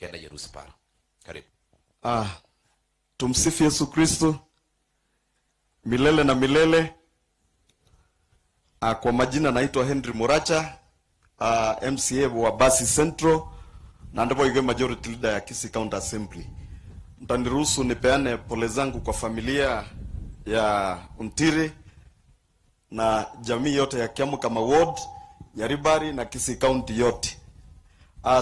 kenda Yerusalemu. Karibu. Tumsifu Yesu Kristo milele na milele. Kwa majina naitwa Henry Moracha, MCA wa Basi Central na ndipo iwe majority leader ya Kisii County Assembly. Mtaniruhusu nipeane pole zangu kwa familia ya Untiri na jamii yote ya Kiamu kama ward, Nyaribari na Kisii County yote.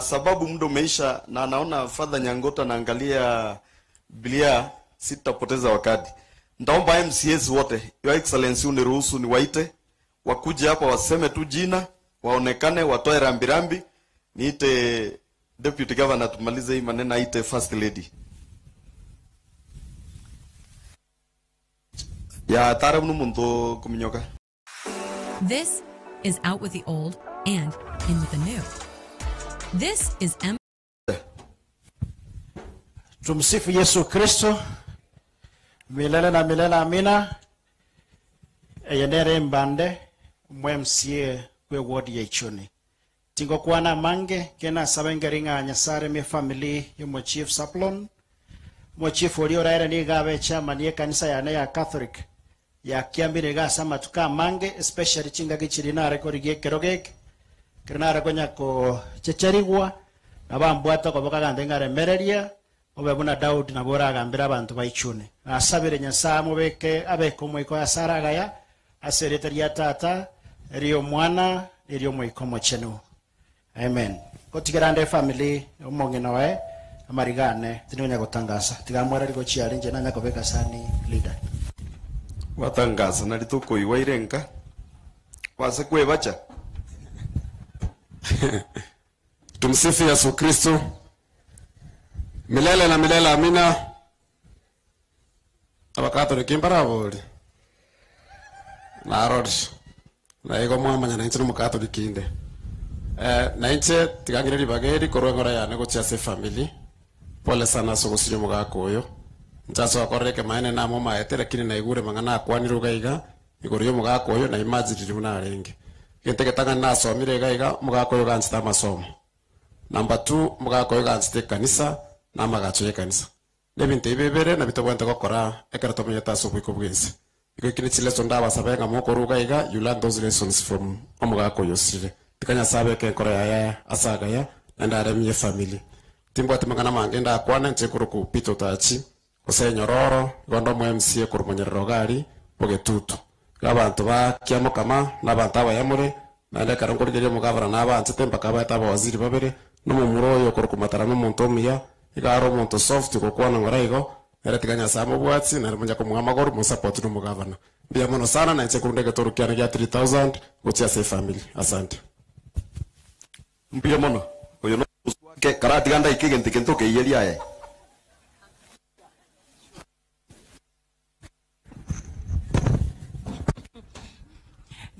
Sababu muda umeisha na naona Father Nyangota naangalia Biblia, sitapoteza wakati. Nitaomba MCAs wote, Your Excellency, uniruhusu niwaite wakuje hapa waseme tu jina, waonekane, watoe rambirambi. Niite Deputy Governor tumalize hii maneno, aite First Lady. Ya taramu muntu kuminyoka. This is Out with the Old and In with the New. This is Tumsifu Yesu Kristo milele na milele, amina. Eyenere Embande MCA kwe ward ya Ichuni. Tingo kuana mange kena sabengeringa nyasare mi family yumo Chief Saplon. Mo Chief olio raere ni gawe chairman ye kanisa ya Catholic ya Kiambire gasa matuka mange, especially chinga gichirina rekori ge kerogek. Kirina rekonya ko checheriwa na bambwata ko boka gandengare mereria. Obebuna Daud na bora agambira abantu baichune. Asabire nyansa mubeke abeko moiko asaraga ya asereteria tata rio mwana rio moiko mochenu. Amen. Kotigerande family omongena wae amarigane tinonya gutangasa. Tigamwara riko chiari nje nanya kobeka sani leader. Watangasa na litoko iwairenga. Wase kwe bacha. Tumsifu Yesu Kristo milele na milele, amina. Abakatoliki mbarabori na rods na ego mwamanya na inche no mukatoliki inde na inche tigangire bageri korongora ya nego chia se family. Pole sana sogosinyo mugakoyo ntaso akoreke maene na mo maetere kini na igure mangana akwani rugaiga igoriyo mugakoyo na imagine muna renge kenteke tanga na somire gaiga mugakoyo gansta masomo. Number 2 mugakoyo ganste kanisa na magacho kanisa nebinte ibebere na bitobwente gokora ekarato mnyeta sobiko bwese iko kini chile sonda basabenga moko rugaiga. You learn those lessons from omugakoyo sire tikanya sabe ke kora ya asaga ya ndare mye family timbo atemangana mangenda akwana nche kuruku pito tachi ose Enyororo gondo mu MCA kurumonyerero gari bogetutu abantu ba Kiamo kama nabantu abayamure na ndeka rongorire mugavana nabantu temba kabata waziri babere no mumuroyo kurukumatara no muntu omuya igaro muntu soft kokwana ngoraigo era tiganya samo bwatsi na munja kumwamagoro mu support no mugavana bia mono sana na nche kurundege torukiana ya 3000 gotia se family. Asante Mpia mono oyo no ke karati ganda ikigenti kentoke iyelia ye.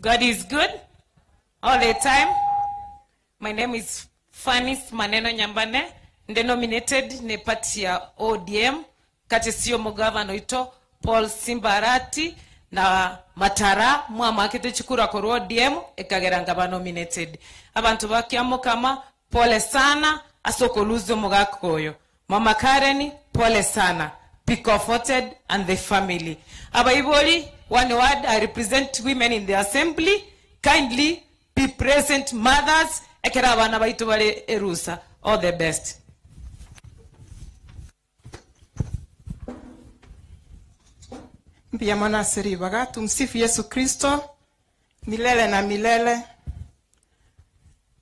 God is good all the time. My name is Fanis Maneno Nyambane, denominated ne party ya ODM kati sio mugavana ito Paul Simbarati na Matara mwama kete chikura ko ODM ekageranga ba nominated. Abantu bakiamo kama pole sana asoko luzo mugakoyo. Mama Karen pole sana. Pico voted and the family. Abaiboli, one word, I represent women in the assembly. Kindly be present, mothers. Ekerawana baitubale erusa. All the best. Mpiamana seribaga, tumsifu Yesu Kristo, milele na milele.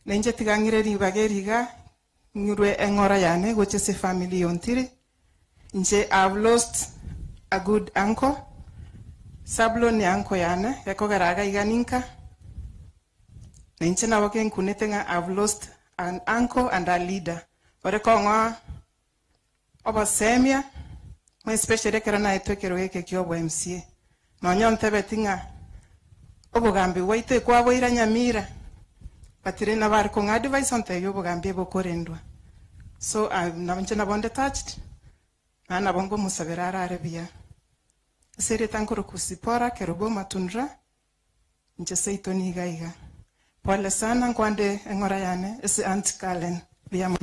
Nenje tigangire ribageriga, ngurwe engora yane, which is a family ontiri. Nje, I've lost a good uncle. Sablo ni uncle yane, yako garaga iganinka. Nenje na waken kunetenga, I've lost an uncle and a leader. Ore konga oba semia, mo especially kerana etwekero eke kyobo MCA. No nyontebe tinga obo gambi waite kwa boira nyamira. Patire na bar konga advice onte yobo gambi bokorendwa. So I'm na bonde touched. Ana bongo musaberara arebia. Sere tankoro kusipora kerobo matunra. Nje seitoni gaiga. Pole sana nkwande engora yane ese Aunt Kalen biamu.